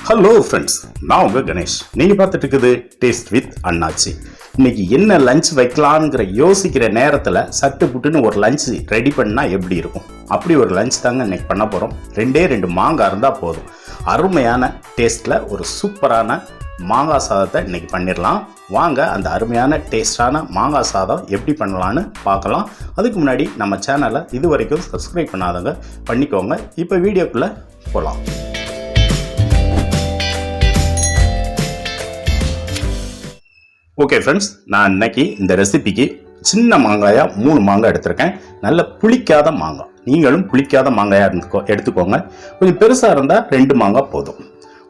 Hello friends, நான் உங்கள் கணேஷ். நீங்கள் பார்த்துட்டு இருக்குது டேஸ்ட் வித் அண்ணாச்சி. இன்னைக்கு என்ன லஞ்ச் வைக்கலாங்கிற யோசிக்கிற நேரத்தில் சட்டு புட்டுன்னு ஒரு லஞ்ச் ரெடி பண்ணால் எப்படி இருக்கும்? அப்படி ஒரு லஞ்ச் தாங்க இன்னைக்கு பண்ண போகிறோம். ரெண்டு மாங்காய் இருந்தால் போதும். அருமையான டேஸ்ட்டில் ஒரு சூப்பரான மாங்காய் சாதத்தை இன்னைக்கு பண்ணிடலாம். வாங்க அந்த அருமையான டேஸ்டான மாங்காய் சாதம் எப்படி பண்ணலான்னு பார்க்கலாம். அதுக்கு முன்னாடி நம்ம சேனலை இது வரைக்கும் சப்ஸ்கிரைப் பண்ணாதவங்க பண்ணிக்கோங்க. இப்போ வீடியோக்குள்ளே போகலாம். ஓகே ஃப்ரெண்ட்ஸ், நான் இன்னைக்கு இந்த ரெசிபிக்கு சின்ன மாங்காயாக 3 மாங்காய் எடுத்திருக்கேன். நல்ல புளிக்காத மாங்காய். நீங்களும் புளிக்காத மாங்காயாக எடுத்துக்கோங்க. கொஞ்சம் பெருசாக இருந்தால் 2 மாங்காய் போதும்.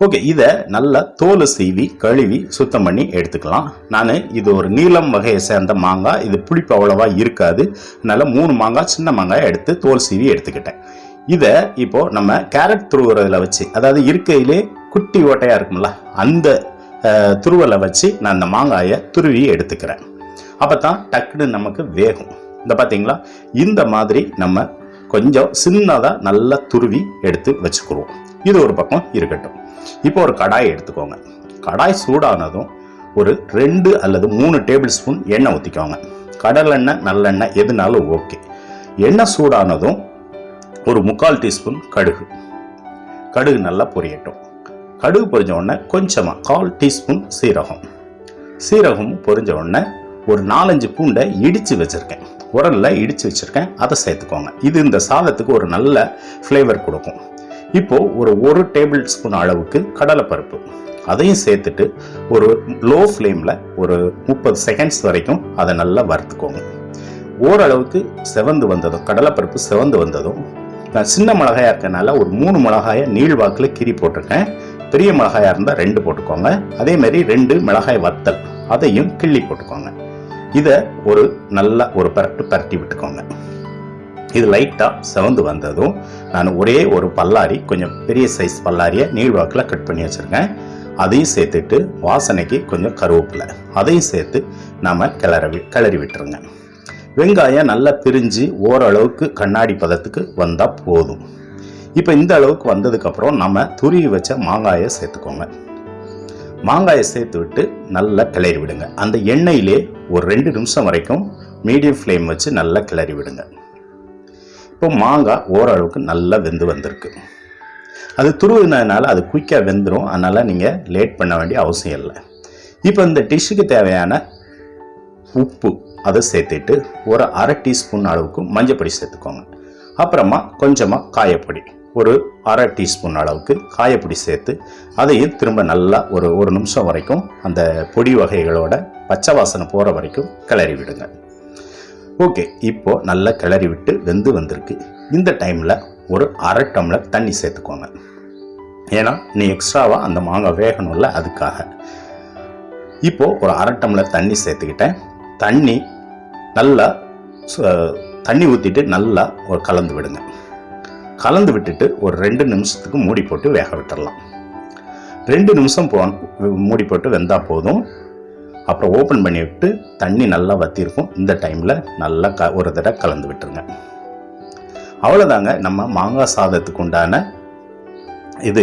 ஓகே, இதை நல்லா தோலை சீவி கழுவி சுத்தம் பண்ணி எடுத்துக்கலாம். நான் இது ஒரு நீளம் வகையை சேர்ந்த மாங்காய். இது புளிப்பு அவ்வளவா இருக்காது. அதனால் 3 மாங்காய் சின்ன மாங்காய் எடுத்து தோல் சீவி எடுத்துக்கிட்டேன். இதை இப்போது நம்ம கேரட் துருவுறதில் வச்சு, அதாவது இருக்கையிலே குட்டி ஓட்டையாக இருக்கும்ல, அந்த துருவலை வச்சு நான் அந்த மாங்காயை துருவி எடுத்துக்கிறேன். அப்போ தான் டக்குன்னு நமக்கு வேகும். இந்த பார்த்தீங்களா, இந்த மாதிரி நம்ம கொஞ்சம் சின்னதாக நல்லா துருவி எடுத்து வச்சுக்குருவோம். இது ஒரு பக்கம் இருக்கட்டும். இப்போ ஒரு கடாயை எடுத்துக்கோங்க. கடாய் சூடானதும் ஒரு 2 அல்லது 3 டேபிள் ஸ்பூன் எண்ணெய் ஊற்றிக்கோங்க. கடலெண்ணெய் நல்லெண்ணெய் எதுனாலும் ஓகே. எண்ணெய் சூடானதும் ஒரு 3/4 டீஸ்பூன் கடுகு நல்லா பொரியட்டும். கடுகு பொரிஞ்ச உடனே கொஞ்சமாக 1/4 டீஸ்பூன் சீரகம் பொரிஞ்ச உடனே ஒரு 4-5 பூண்டை இடித்து வச்சுருக்கேன். உரலில் இடித்து வச்சுருக்கேன், அதை சேர்த்துக்கோங்க. இது இந்த சாதத்துக்கு ஒரு நல்ல ஃப்ளேவர் கொடுக்கும். இப்போது ஒரு டேபிள் ஸ்பூன் அளவுக்கு கடலைப்பருப்பு, அதையும் சேர்த்துட்டு ஒரு லோ ஃப்ளேமில் ஒரு 30 செகண்ட்ஸ் வரைக்கும் அதை நல்லா வறுத்துக்கோங்க. ஓரளவுக்கு செவந்து வந்ததும், கடலைப்பருப்பு செவந்து வந்ததும், நான் சின்ன மிளகாயாக இருக்கனால ஒரு 3 மிளகாயை நீள்வாக்கில் கீறி போட்டிருக்கேன். பெரிய மிளகாயாக இருந்தால் 2 போட்டுக்கோங்க. அதேமாதிரி 2 மிளகாய் வத்தல், அதையும் கிள்ளி போட்டுக்கோங்க. இதை நல்லா ஒரு பரட்டி விட்டுக்கோங்க. இது லைட்டாக செவந்து வந்ததும் நான் ஒரே ஒரு பல்லாரி, கொஞ்சம் பெரிய சைஸ் பல்லாரியை நீள்வாக்கில் கட் பண்ணி வச்சுருக்கேன். அதையும் சேர்த்துட்டு வாசனைக்கு கொஞ்சம் கருவேப்பிலை, அதையும் சேர்த்து நாம் கிளறி விட்டுருங்க. வெங்காயம் நல்லா பிரிஞ்சு ஓரளவுக்கு கண்ணாடி பதத்துக்கு வந்தால் போதும். இப்போ இந்த அளவுக்கு வந்ததுக்கப்புறம் நம்ம துருவி வச்ச மாங்காயை சேர்த்துக்கோங்க. மாங்காயை சேர்த்து விட்டு நல்லா கிளறி விடுங்க. அந்த எண்ணெயிலே ஒரு 2 நிமிஷம் வரைக்கும் மீடியம் ஃப்ளேம் வச்சு நல்லா கிளறி விடுங்க. இப்போ மாங்காய் ஓரளவுக்கு நல்லா வெந்து வந்திருக்கு. அது துருவினதுனால அது குயிக்காக வெந்துடும். அதனால் நீங்கள் லேட் பண்ண வேண்டிய அவசியம் இல்லை. இப்போ இந்த டிஷ்ஷுக்கு தேவையான உப்பு அதை சேர்த்துட்டு ஒரு 1/2 டீஸ்பூன் அளவுக்கு மஞ்சப்பொடி சேர்த்துக்கோங்க. அப்புறமா கொஞ்சமாக காயப்பொடி, ஒரு 1/2 டீஸ்பூன் அளவுக்கு காயப்பொடி சேர்த்து அதையும் திரும்ப நல்லா ஒரு நிமிஷம் வரைக்கும் அந்த பொடி வகைகளோட பச்சை வாசனை போகிற வரைக்கும் கிளறி விடுங்க. ஓகே, இப்போது நல்லா கிளறி விட்டு வெந்து வந்திருக்கு. இந்த டைமில் ஒரு 1/2 டம்ளர் தண்ணி சேர்த்துக்கோங்க. ஏன்னா நீ எக்ஸ்ட்ராவாக அந்த மாங்காய் வேகணும்ல, அதுக்காக. இப்போது ஒரு 1/2 டம்ளர் தண்ணி சேர்த்துக்கிட்டேன். தண்ணி ஊற்றிட்டு நல்லா கலந்து விடுங்க. கலந்து விட்டுட்டு ஒரு 2 நிமிஷத்துக்கு மூடி போட்டு வேக விட்டுடலாம். 2 நிமிஷம் மூடி போட்டு வெந்தால் போதும். அப்புறம் ஓப்பன் பண்ணி விட்டு தண்ணி நல்லா வற்றிருக்கும். இந்த டைமில் நல்லா ஒரு தடவை கலந்து விட்டுருங்க. அவ்வளோதாங்க, நம்ம மாங்காய் சாதத்துக்கு உண்டான இது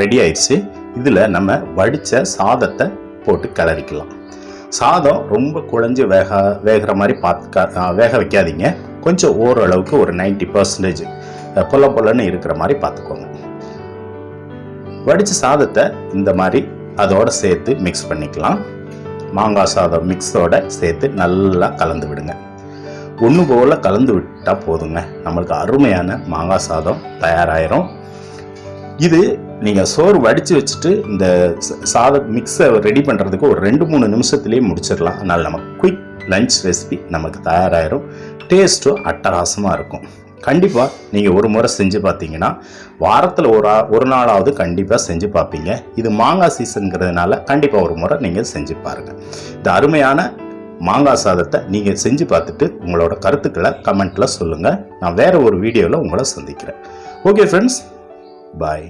ரெடி ஆயிடுச்சு. இதில் நம்ம வடித்த சாதத்தை போட்டு கிளறிக்கலாம். சாதம் ரொம்ப குழஞ்சி வேகிற மாதிரி வேக வைக்காதீங்க. கொஞ்சம் ஓரளவுக்கு ஒரு 90% பொல்லன்னு இருக்கிற மாதிரி பார்த்துக்கோங்க. வடித்த சாதத்தை இந்த மாதிரி அதோட சேர்த்து மிக்ஸ் பண்ணிக்கலாம். மாங்காய் சாதம் மிக்ஸோட சேர்த்து நல்லா கலந்து விடுங்க. ஒன்று போல் கலந்து விட்டால் போதுங்க, நம்மளுக்கு அருமையான மாங்காய் சாதம் தயாராகிரும். இது நீங்கள் சோறு வடித்து வச்சுட்டு இந்த சாதம் மிக்ஸை ரெடி பண்ணுறதுக்கு ஒரு 2-3 நிமிஷத்துலேயே முடிச்சிடலாம். அதனால் நம்ம குயிக் லஞ்ச் ரெசிபி நமக்கு தயாராகிரும். டேஸ்ட்டும் அட்டகாசமாக இருக்கும். கண்டிப்பாக நீங்கள் ஒரு முறை செஞ்சு பார்த்தீங்கன்னா வாரத்தில் ஒரு நாளாவது கண்டிப்பாக செஞ்சு பார்ப்பீங்க. இது மாங்காய் சீசனுங்கிறதுனால கண்டிப்பாக ஒரு முறை நீங்கள் செஞ்சு பாருங்கள். இந்த அருமையான மாங்காய் சாதத்தை நீங்கள் செஞ்சு பார்த்துட்டு உங்களோட கருத்துக்களை கமெண்ட்டில் சொல்லுங்கள். நான் வேறு ஒரு வீடியோவில் உங்களை சந்திக்கிறேன். ஓகே ஃப்ரெண்ட்ஸ், பாய்.